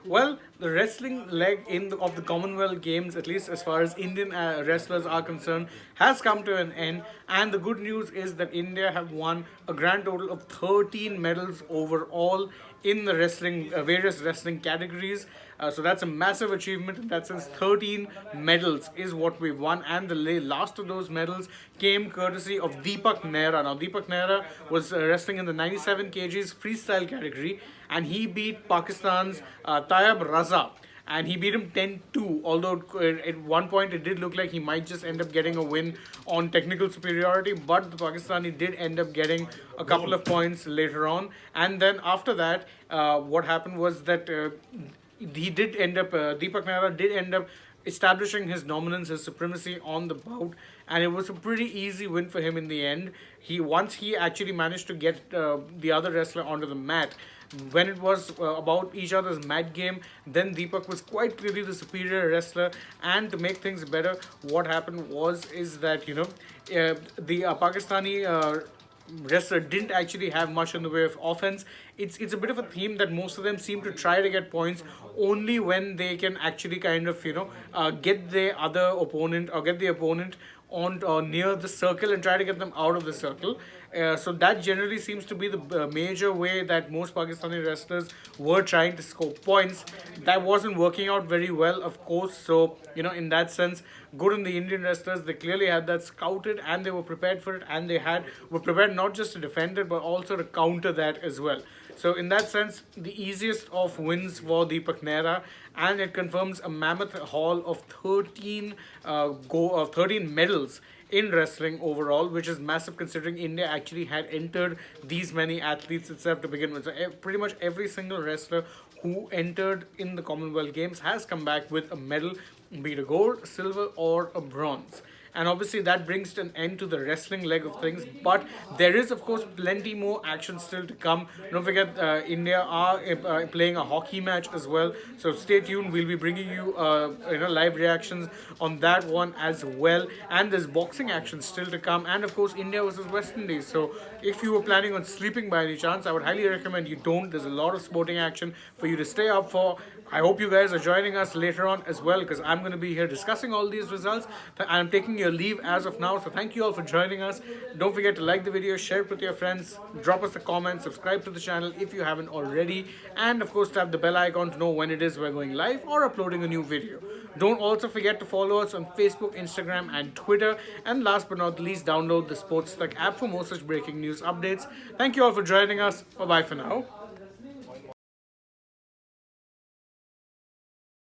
Well, the wrestling leg of the Commonwealth Games, at least as far as Indian wrestlers are concerned, has come to an end. And the good news is that India have won a grand total of 13 medals overall in the wrestling, various wrestling categories. So that's a massive achievement. In that sense, 13 medals is what we won, and the last of those medals came courtesy of Deepak Nehra. Now, Deepak Nehra was wrestling in the 97 kgs freestyle category, and he beat Pakistan's Tayab Raza. And he beat him 10-2, although at one point it did look like he might just end up getting a win on technical superiority, but the Pakistani did end up getting a couple of points later on. And then after that, what happened was that he did end up, Deepak Nehra did end up establishing his dominance, his supremacy on the bout, and it was a pretty easy win for him in the end. Once he actually managed to get the other wrestler onto the mat, when it was about each other's mat game, then Deepak was quite clearly the superior wrestler. And to make things better, what happened is that the Pakistani wrestler didn't actually have much in the way of offense. It's a bit of a theme that most of them seem to try to get points only when they can actually kind of get the other opponent or get the opponent on near the circle and try to get them out of the circle. So that generally seems to be the major way that most Pakistani wrestlers were trying to score points. That wasn't working out very well, of course. So in that sense, good on the Indian wrestlers. They clearly had that scouted and they were prepared for it, and were prepared not just to defend it but also to counter that as well. So in that sense, the easiest of wins for Deepak Nehra, and it confirms a mammoth haul of 13 13 medals in wrestling overall, which is massive considering India actually had entered these many athletes itself to begin with. So pretty much every single wrestler who entered in the Commonwealth Games has come back with a medal, be it a gold, silver, or a bronze. And obviously that brings an end to the wrestling leg of things, but there is of course plenty more action still to come. Don't forget, India are playing a hockey match as well, so stay tuned. We'll be bringing you live reactions on that one as well. And there's boxing action still to come, and of course India versus West Indies. So if you were planning on sleeping by any chance, I would highly recommend you don't. There's a lot of sporting action for you to stay up for. I hope you guys are joining us later on as well, because I'm going to be here discussing all these results. I'm taking your leave as of now, so thank you all for joining us. Don't forget to like the video, share it with your friends, drop us a comment, subscribe to the channel if you haven't already, and of course tap the bell icon to know when it is we're going live or uploading a new video. Don't also forget to follow us on Facebook, Instagram, and Twitter. And last but not least, download the AajTak app for more such breaking news updates. Thank you all for joining us. Bye bye for now.